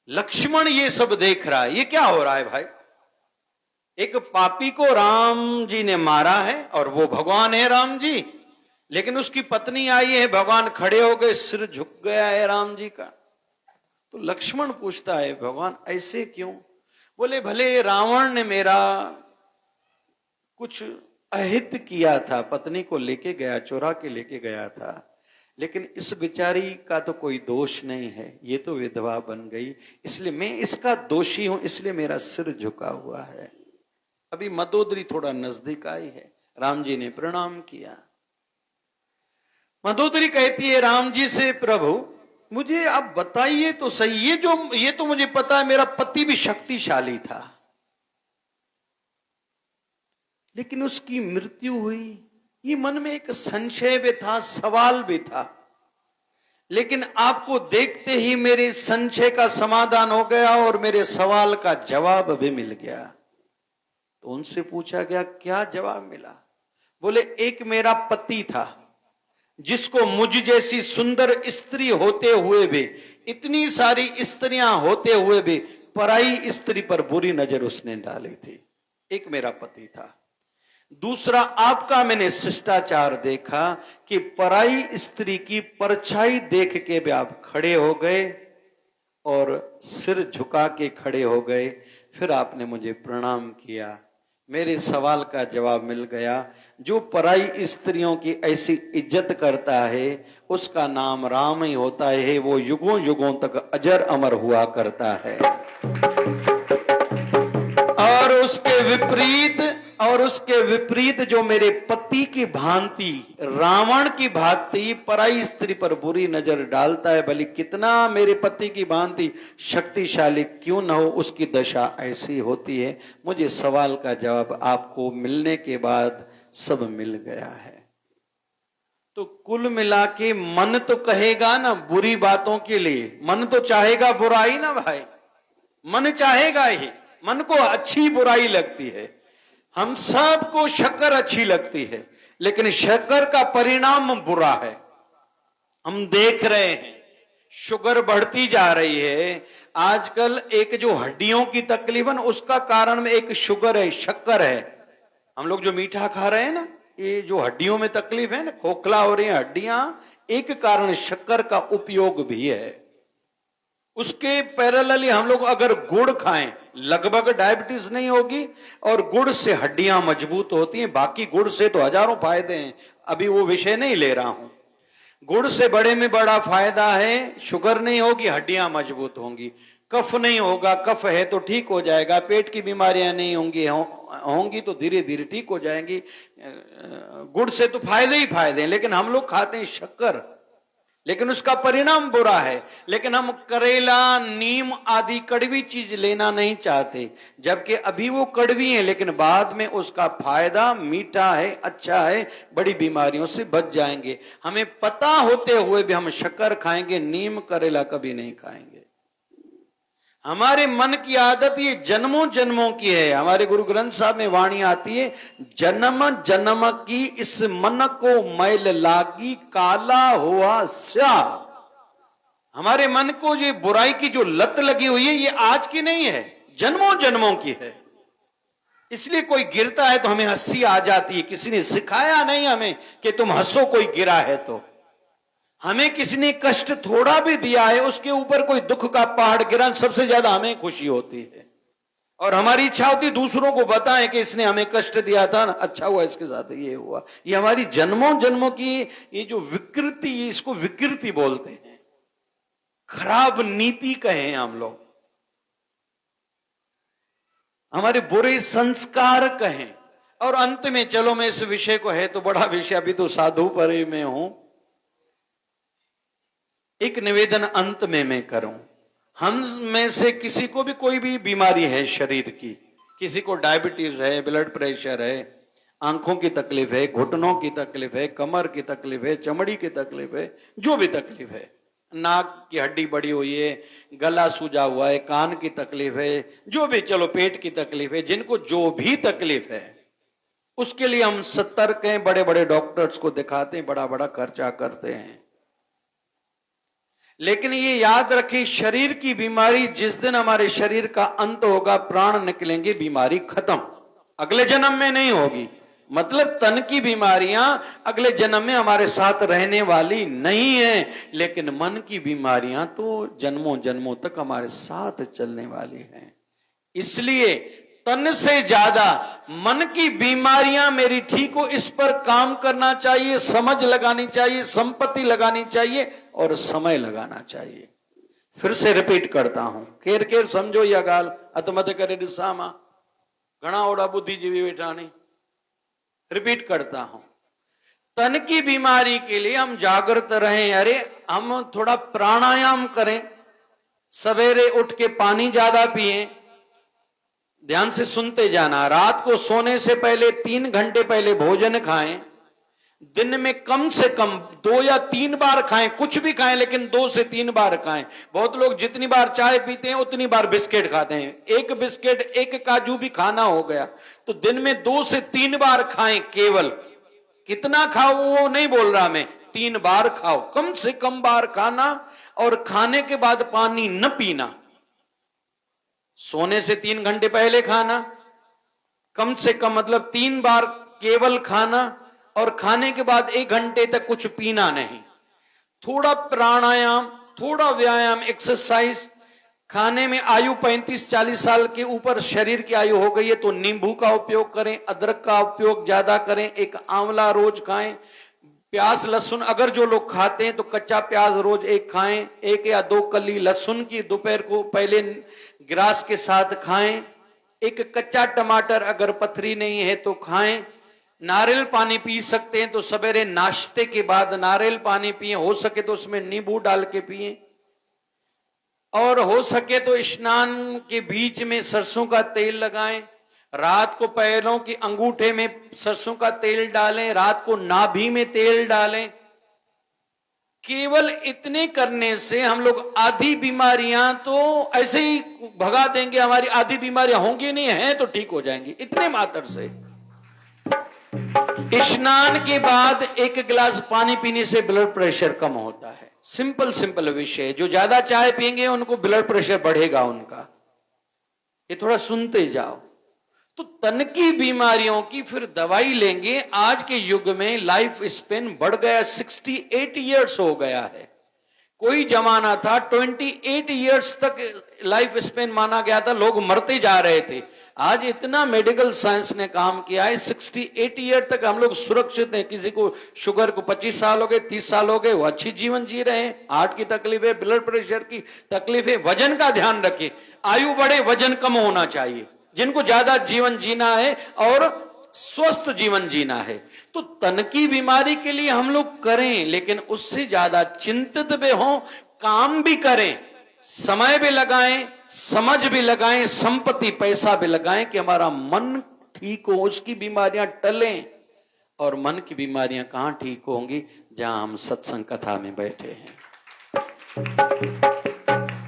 लक्ष्मण ये सब देख रहा है, ये क्या हो रहा है भाई? एक पापी को राम जी ने मारा है और वो भगवान है राम जी, लेकिन उसकी पत्नी आई है, भगवान खड़े हो गए, सिर झुक गया है राम जी का। तो लक्ष्मण पूछता है भगवान ऐसे क्यों? बोले भले रावण ने मेरा कुछ अहित किया था, पत्नी को लेके गया, चोरा के लेके गया था, लेकिन इस बेचारी का तो कोई दोष नहीं है, ये तो विधवा बन गई, इसलिए मैं इसका दोषी हूं, इसलिए मेरा सिर झुका हुआ है। अभी मंदोदरी थोड़ा नजदीक आई है, राम जी ने प्रणाम किया। मंदोदरी कहती है राम जी से, प्रभु मुझे आप बताइए तो सही, ये तो मुझे पता है मेरा पति भी शक्तिशाली था, लेकिन उसकी मृत्यु हुई, ये मन में एक संशय भी था, सवाल भी था, लेकिन आपको देखते ही मेरे संशय का समाधान हो गया और मेरे सवाल का जवाब भी मिल गया। तो उनसे पूछा गया क्या जवाब मिला? बोले एक मेरा पति था जिसको मुझ जैसी सुंदर स्त्री होते हुए भी, इतनी सारी स्त्रियां होते हुए भी पराई स्त्री पर बुरी नजर उसने डाली थी, एक मेरा पति था। दूसरा आपका मैंने शिष्टाचार देखा कि पराई स्त्री की परछाई देख के भी आप खड़े हो गए और सिर झुका के खड़े हो गए, फिर आपने मुझे प्रणाम किया, मेरे सवाल का जवाब मिल गया। जो पराई स्त्रियों की ऐसी इज्जत करता है उसका नाम राम ही होता है, वो युगों युगों तक अजर अमर हुआ करता है। और उसके विपरीत जो मेरे पति की भांति रावण की भांति पराई स्त्री पर बुरी नजर डालता है, भले कितना मेरे पति की भांति शक्तिशाली क्यों न हो, उसकी दशा ऐसी होती है। मुझे सवाल का जवाब आपको मिलने के बाद सब मिल गया है। तो कुल मिला के मन तो कहेगा ना बुरी बातों के लिए, मन तो चाहेगा बुराई ना भाई, मन चाहेगा ही, मन को अच्छी बुराई लगती है। हम सबको शक्कर अच्छी लगती है, लेकिन शक्कर का परिणाम बुरा है। हम देख रहे हैं शुगर बढ़ती जा रही है आजकल, एक जो हड्डियों की तकलीफ है उसका कारण में एक शुगर है, शक्कर है। हम लोग जो मीठा खा रहे हैं ना, ये जो हड्डियों में तकलीफ है ना, खोखला हो रही है हड्डियां, एक कारण शक्कर का उपयोग भी है। उसके पैरेलली हम लोग अगर गुड़ खाएं, लगभग डायबिटीज नहीं होगी, और गुड़ से हड्डियां मजबूत होती हैं। बाकी गुड़ से तो हजारों फायदे हैं, अभी वो विषय नहीं ले रहा हूं। गुड़ से बड़े में बड़ा फायदा है, शुगर नहीं होगी, हड्डियां मजबूत होंगी, कफ नहीं होगा, कफ है तो ठीक हो जाएगा, पेट की बीमारियां नहीं होंगी तो धीरे धीरे ठीक हो जाएंगी। गुड़ से तो फायदे ही फायदे हैं, लेकिन हम लोग खाते हैं शक्कर, लेकिन उसका परिणाम बुरा है। लेकिन हम करेला, नीम आदि कड़वी चीज लेना नहीं चाहते, जबकि अभी वो कड़वी है लेकिन बाद में उसका फायदा मीठा है, अच्छा है, बड़ी बीमारियों से बच जाएंगे। हमें पता होते हुए भी हम शक्कर खाएंगे, नीम करेला कभी नहीं खाएंगे। हमारे मन की आदत ये जन्मों जन्मों की है। हमारे गुरु ग्रंथ साहब में वाणी आती है, जन्म जन्म की इस मन को मैल लागी, काला हुआ स्याह। हमारे मन को ये बुराई की जो लत लगी हुई है, ये आज की नहीं है, जन्मों जन्मों की है। इसलिए कोई गिरता है तो हमें हंसी आ जाती है, किसी ने सिखाया नहीं हमें कि तुम हंसो कोई गिरा है तो। हमें किसी ने कष्ट थोड़ा भी दिया है, उसके ऊपर कोई दुख का पहाड़ गिरा, सबसे ज्यादा हमें खुशी होती है। और हमारी इच्छा होती दूसरों को बताएं कि इसने हमें कष्ट दिया था ना, अच्छा हुआ इसके साथ ये हुआ। ये हमारी जन्मों जन्मों की ये जो विकृति, इसको विकृति बोलते हैं, खराब नीति कहें हम लोग, हमारे बुरे संस्कार कहें। और अंत में चलो, मैं इस विषय को, है तो बड़ा विषय, अभी तो साधु परे में हूं, एक निवेदन अंत में मैं करूं। हम में से किसी को भी कोई भी बीमारी है शरीर की, किसी को डायबिटीज है, ब्लड प्रेशर है, आंखों की तकलीफ है, घुटनों की तकलीफ है, कमर की तकलीफ है, चमड़ी की तकलीफ है, जो भी तकलीफ है, नाक की हड्डी बड़ी हुई है, गला सूजा हुआ है, कान की तकलीफ है, जो भी, चलो पेट की तकलीफ है, जिनको जो भी तकलीफ है उसके लिए हम सतर्क हैं, बड़े बड़े डॉक्टर्स को दिखाते हैं, बड़ा बड़ा खर्चा करते हैं। लेकिन ये याद रखें, शरीर की बीमारी, जिस दिन हमारे शरीर का अंत होगा, प्राण निकलेंगे, बीमारी खत्म, अगले जन्म में नहीं होगी। मतलब तन की बीमारियां अगले जन्म में हमारे साथ रहने वाली नहीं है, लेकिन मन की बीमारियां तो जन्मों जन्मों तक हमारे साथ चलने वाली हैं। इसलिए तन से ज्यादा मन की बीमारियां मेरी ठीक हो, इस पर काम करना चाहिए, समझ लगानी चाहिए, संपत्ति लगानी चाहिए और समय लगाना चाहिए। फिर से रिपीट करता हूं, केर केर समझो या गाल अतमत करे दिशामा, घना ओड़ा बुद्धिजीवी बैठा नहीं। रिपीट करता हूं, तन की बीमारी के लिए हम जागृत रहें। अरे हम थोड़ा प्राणायाम करें, सवेरे उठ के पानी ज्यादा पिएं, ध्यान से सुनते जाना, रात को सोने से पहले 3 घंटे पहले भोजन खाएं, दिन में कम से कम 2 या 3 बार खाएं, कुछ भी खाएं लेकिन 2 से 3 बार खाएं। बहुत लोग जितनी बार चाय पीते हैं उतनी बार बिस्किट खाते हैं, एक बिस्किट एक काजू भी खाना हो गया, तो दिन में 2 से 3 बार खाएं। केवल कितना खाओ वो नहीं बोल रहा मैं, 3 बार खाओ, कम से कम बार खाना, और खाने के बाद पानी न पीना। सोने से 3 घंटे पहले खाना, कम से कम मतलब 3 बार केवल खाना, और खाने के बाद 1 घंटे तक कुछ पीना नहीं। थोड़ा प्राणायाम, थोड़ा व्यायाम, एक्सरसाइज। खाने में आयु 35-40 साल के ऊपर शरीर की आयु हो गई है तो नींबू का उपयोग करें, अदरक का उपयोग ज्यादा करें, एक आंवला रोज खाएं, प्याज लहसुन अगर जो लोग खाते हैं तो कच्चा प्याज रोज 1 खाएं, 1 या 2 कली लहसुन की दोपहर को पहले ग्रास के साथ खाएं, एक कच्चा टमाटर अगर पथरी नहीं है तो खाएं। नारियल पानी पी सकते हैं तो सवेरे नाश्ते के बाद नारियल पानी पिए, हो सके तो उसमें नींबू डाल के पिए, और हो सके तो स्नान के बीच में सरसों का तेल लगाएं, रात को पैरों की अंगूठे में सरसों का तेल डालें, रात को नाभि में तेल डालें। केवल इतने करने से हम लोग आधी बीमारियां तो ऐसे ही भगा देंगे, हमारी आधी बीमारियां होंगी नहीं, है तो ठीक हो जाएंगी इतने मात्र से। स्नान के बाद 1 गिलास पानी पीने से ब्लड प्रेशर कम होता है। सिंपल सिंपल विषय, जो ज्यादा चाय पिएंगे उनको ब्लड प्रेशर बढ़ेगा उनका, ये थोड़ा सुनते जाओ। तो तन की बीमारियों की फिर दवाई लेंगे। आज के युग में लाइफ स्पेन बढ़ गया, 68 इयर्स हो गया है। कोई जमाना था 28 इयर्स तक लाइफ स्पेन माना गया था, लोग मरते जा रहे थे। आज इतना मेडिकल साइंस ने काम किया है, 68 ईयर तक हम लोग सुरक्षित हैं। किसी को शुगर को 25 साल हो गए, 30 साल हो गए, वो अच्छी जीवन जी रहे हैं। हार्ट की तकलीफ है, ब्लड प्रेशर की तकलीफ है। वजन का ध्यान रखिए, आयु बढ़े वजन कम होना चाहिए, जिनको ज्यादा जीवन जीना है और स्वस्थ जीवन जीना है। तो तन की बीमारी के लिए हम लोग करें, लेकिन उससे ज्यादा चिंतित भी हों, काम भी करें, समय भी लगाएं, समझ भी लगाएं, संपत्ति पैसा भी लगाएं कि हमारा मन ठीक हो, उसकी बीमारियां टलें। और मन की बीमारियां कहां ठीक होंगी? जहां हम सत्संग कथा में बैठे हैं,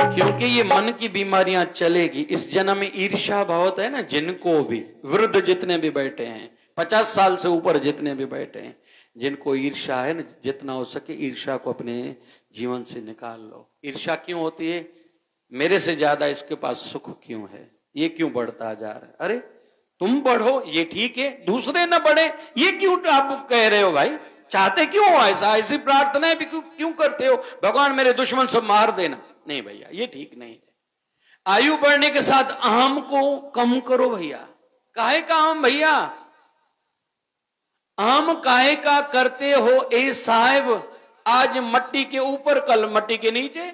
क्योंकि ये मन की बीमारियां चलेगी। इस जन्म में ईर्ष्या बहुत है ना, जिनको भी, वृद्ध जितने भी बैठे हैं, 50 साल से ऊपर जितने भी बैठे हैं, जिनको ईर्ष्या है ना, जितना हो सके ईर्ष्या को अपने जीवन से निकाल लो। ईर्ष्या क्यों होती है? मेरे से ज्यादा इसके पास सुख क्यों है, ये क्यों बढ़ता जा रहा है? अरे तुम बढ़ो ये ठीक है, दूसरे न बढ़े ये क्यों आप कह रहे हो? भाई चाहते क्यों हो ऐसा? ऐसी प्रार्थनाएं भी क्यों करते हो? भगवान मेरे दुश्मन सब मार देना। नहीं भैया, ये ठीक नहीं है। आयु बढ़ने के साथ अहम को कम करो भैया। काहे का अहम भैया? अहम काहे का करते हो ए साहब? आज मट्टी के ऊपर, कल मट्टी के नीचे।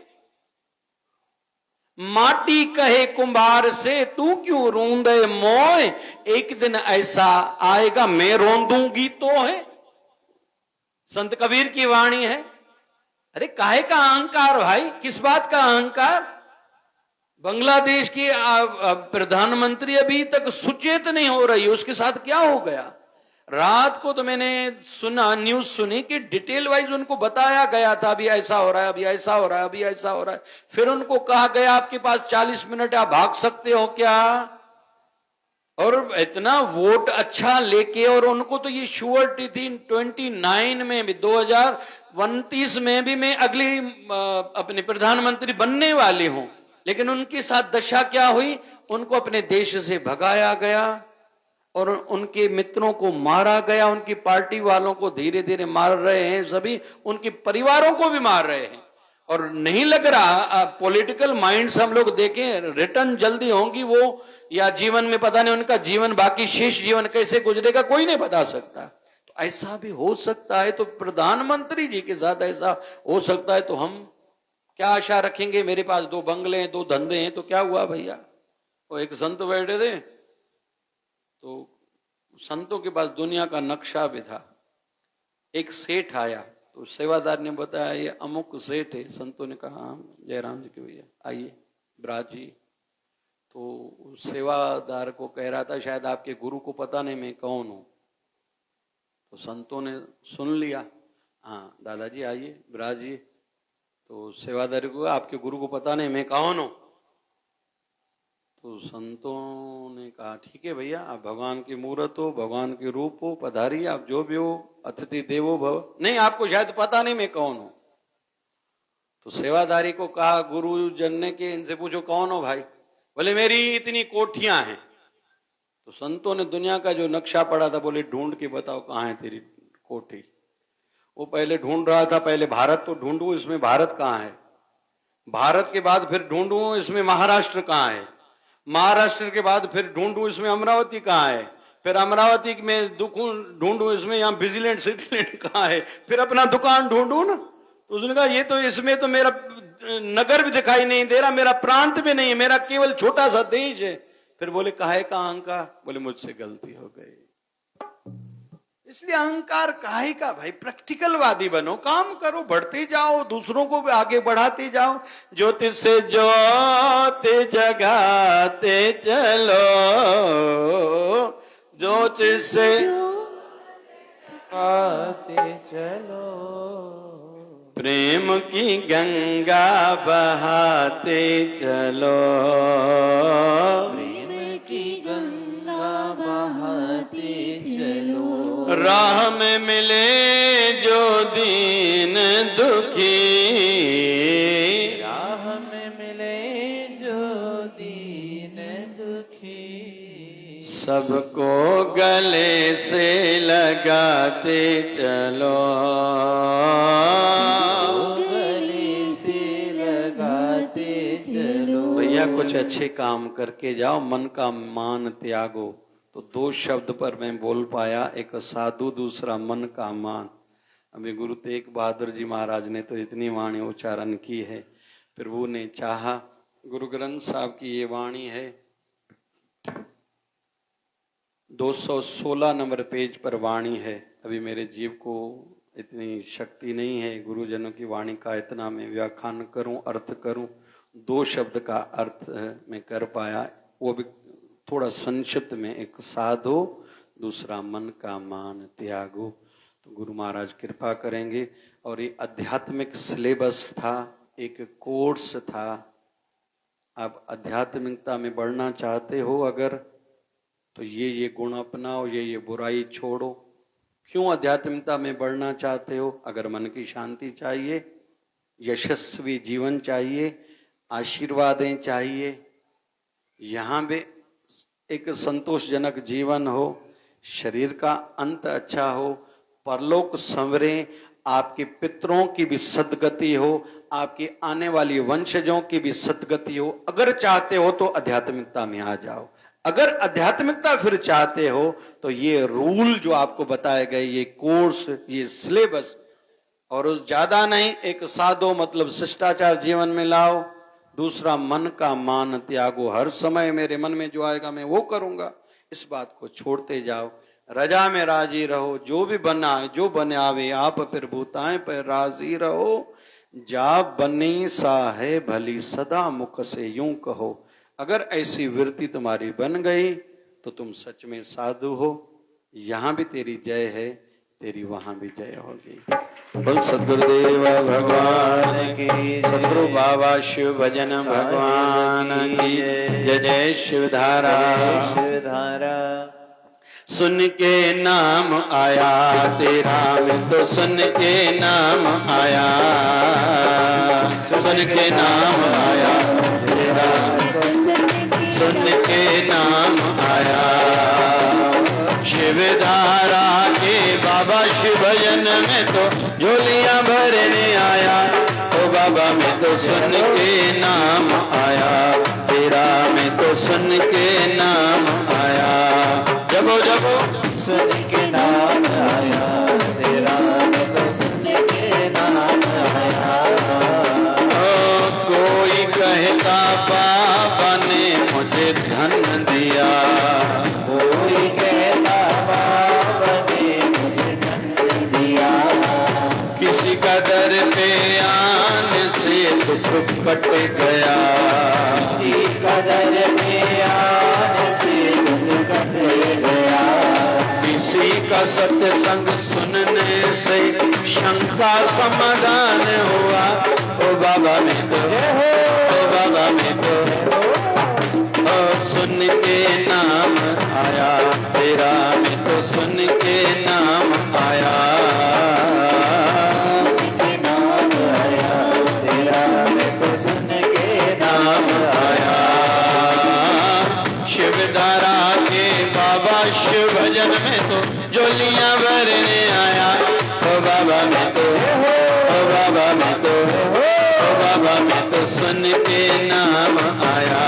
माटी कहे कुंभार से तू क्यों रोंदे मोय, एक दिन ऐसा आएगा मैं रोंदूंगी तो है। संत कबीर की वाणी है। अरे काहे का अहंकार भाई? किस बात का अहंकार? बांग्लादेश की प्रधानमंत्री अभी तक सुचेत नहीं हो रही, उसके साथ क्या हो गया? रात को तो मैंने सुना, न्यूज सुनी कि डिटेल वाइज उनको बताया गया था अभी ऐसा हो रहा है, अभी ऐसा हो रहा है, अभी ऐसा हो रहा है। फिर उनको कहा गया आपके पास 40 मिनट, आप भाग सकते हो क्या? और इतना वोट अच्छा लेके, और उनको तो ये श्योरिटी थी 29 में भी, 2029 में भी मैं अगली अपने प्रधानमंत्री बनने वाली हूं। लेकिन उनके साथ दशा क्या हुई? उनको अपने देश से भगाया गया और उनके मित्रों को मारा गया, उनकी पार्टी वालों को धीरे धीरे मार रहे हैं, सभी उनके परिवारों को भी मार रहे हैं। और नहीं लग रहा, पॉलिटिकल माइंड्स हम लोग देखें, रिटर्न जल्दी होंगी वो, या जीवन में पता नहीं उनका जीवन, बाकी शेष जीवन कैसे गुजरेगा कोई नहीं बता सकता। तो ऐसा भी हो सकता है, तो प्रधानमंत्री जी के साथ ऐसा हो सकता है, तो हम क्या आशा रखेंगे? मेरे पास 2 बंगले हैं, 2 धंधे हैं, तो क्या हुआ भैया? वो एक संत बैठे थे, तो संतों के पास दुनिया का नक्शा भी था। एक सेठ आया, तो सेवादार ने बताया ये अमुक सेठ है। संतों ने कहा हाँ जयराम जी के भैया आइए ब्राज जी। तो सेवादार को कह रहा था शायद आपके गुरु को पता नहीं मैं कौन हूं। तो संतों ने सुन लिया, हाँ दादाजी आइए ब्राज जी। तो सेवादार को आपके गुरु को पता नहीं मैं कौन हूं। तो संतों ने कहा ठीक है भैया, आप भगवान की मूर्त हो, भगवान के रूप हो, पधारिए, आप जो भी हो, अतिथि देवो भव। नहीं आपको शायद पता नहीं मैं कौन हूं। तो सेवादारी को कहा गुरुजन ने कि इनसे पूछो कौन हो भाई। बोले मेरी इतनी कोठियां हैं। तो संतों ने दुनिया का जो नक्शा पड़ा था, बोले ढूंढ के बताओ कहाँ है तेरी कोठी। वो पहले ढूंढ रहा था, पहले भारत तो ढूंढू, इसमें भारत कहाँ है। भारत के बाद फिर ढूंढू इसमें महाराष्ट्र कहाँ है। महाराष्ट्र के बाद फिर ढूंढू इसमें अमरावती कहाँ है। फिर अमरावती में ढूंढू इसमें यहाँ विजिलेंट सिटीलैंड कहाँ है। फिर अपना दुकान ढूंढू ना। तो उसने कहा ये तो, इसमें तो मेरा नगर भी दिखाई नहीं दे रहा, मेरा प्रांत भी नहीं है, मेरा केवल छोटा सा देश है। फिर बोले काहे का अहंकार? बोले मुझसे गलती हो गई। इसलिए अहंकार काहे का भाई? प्रैक्टिकलवादी बनो, काम करो, बढ़ते जाओ, दूसरों को भी आगे बढ़ाते जाओ। ज्योति से ज्योति जगाते चलो, ज्योति से आते चलो, प्रेम की गंगा बहाते चलो, प्रेम की गंगा बहाते चलो। राह में मिले जो दीन दुखी, राह में मिले जो दीन दुखी, सबको गले से लगाते चलो, गले से लगाते चलो। भैया कुछ अच्छे काम करके जाओ, मन का मान त्यागो। तो 2 शब्द पर मैं बोल पाया, एक साधु, दूसरा मन का मान। अभी गुरु तेग बहादुर जी महाराज ने तो इतनी वाणी उच्चारण की है। प्रभु ने चाहा, गुरु ग्रंथ साहब की ये वाणी है, 216 नंबर पेज पर वाणी है। अभी मेरे जीव को इतनी शक्ति नहीं है गुरुजनों की वाणी का इतना मैं व्याख्यान करूं, अर्थ करूं। 2 शब्द का अर्थ मैं कर पाया, वो भी थोड़ा संक्षिप्त में। एक साधो, दूसरा मन का मान त्यागो। तो गुरु महाराज कृपा करेंगे। और ये आध्यात्मिक सिलेबस था, एक कोर्स था। आप आध्यात्मिकता में बढ़ना चाहते हो अगर, तो ये गुण अपनाओ, ये बुराई छोड़ो। क्यों आध्यात्मिकता में बढ़ना चाहते हो? अगर मन की शांति चाहिए, यशस्वी जीवन चाहिए, आशीर्वादें चाहिए, यहाँ भी एक संतोषजनक जीवन हो, शरीर का अंत अच्छा हो, परलोक संवरे, आपके पितरों की भी सद्गति हो, आपकी आने वाली वंशजों की भी सद्गति हो। अगर चाहते हो तो आध्यात्मिकता में आ जाओ, अगर आध्यात्मिकता फिर चाहते हो तो ये रूल जो आपको बताए गए, ये कोर्स, ये सिलेबस, और उस ज्यादा नहीं, एक साधो मतलब शिष्टाचार जीवन में लाओ। दूसरा, मन का मान त्यागो, हर समय मेरे मन में जो आएगा मैं वो करूंगा, इस बात को छोड़ते जाओ। रजा में राजी रहो, जो भी बना है जो बने आवे, आप फिर भूताएं पर राजी रहो। जा बनी सा है भली सदा मुख से यूं कहो। अगर ऐसी वृत्ति तुम्हारी बन गई तो तुम सच में साधु हो। यहां भी तेरी जय है, तेरी वहां भी जय होगी। बोल सदगुरुदेव भगवान की, सदगुरु बाबा शिव भजन भगवान की जय। जय शिवधारा। शिवधारा। सुन के नाम आया तेरा, मैं तो सुन के नाम आया, सुन के नाम आया तेरा, सुन के नाम आया। शिवधारा के बाबा शिव भजन में तो झोलियां भरने आया। ओ बाबा मैं तो सुन के नाम आया तेरा, मैं तो सुन के नाम आया। जबो जबो सुन के नाम आया तेरा, मैं तो सुन के नाम आया। कोई कहता बाबा ने मुझे धन दिया, कोई कहता बाबा ने मुझे धन दिया। किसी का दर पे आने से दुख कट गया, किसी का दर पे आने से दुख कट गया। किसी का सत्संग सुनने से शंका समाधान हुआ। ओ बाबा मैं तो, ओ बाबा मैं तो, ओ सुन के नाम आया तेरा, मैं तो सुन के नाम आया। के नाम आया तेरा, मैं तो सुन के नाम आया। शिवधारा के बाबा शिव भजन में तो झोलियां भरने आया। ओ बाबा मैं तो, ओ बाबा मैं तो, ओ बाबा मैं तो सुन के नाम आया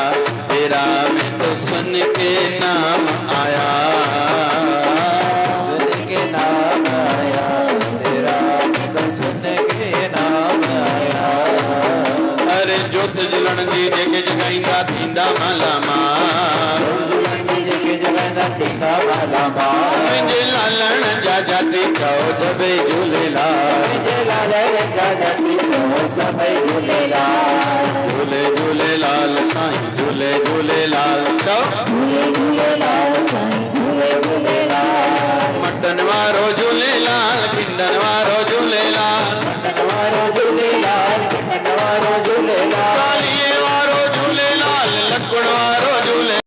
तेरा, मैं तो सुन के नाम आया। सुन के नाम आया तेरा, मैं तो सुन के नाम आया। अरे जोत जलण जी जग जगाईंदा थींदा माला मां, जगे जगंदा थींदा माला मां। मुंहिंजे लालण जा जाती चओ जबे झूलेलाल, मुंहिंजे लालण जा जाती चओ सभई झूलेलाल। झूले झूलेलाल साईं, झूले झूलेलाल चओ, झूले झूलेलाल साईं, झूले झूलेलाल। मटन वारो झूलेलाल, खिंडन वारो झूलेलाल, मटन वारो झूलेलाल, खिंडन वारो झूलेलाल।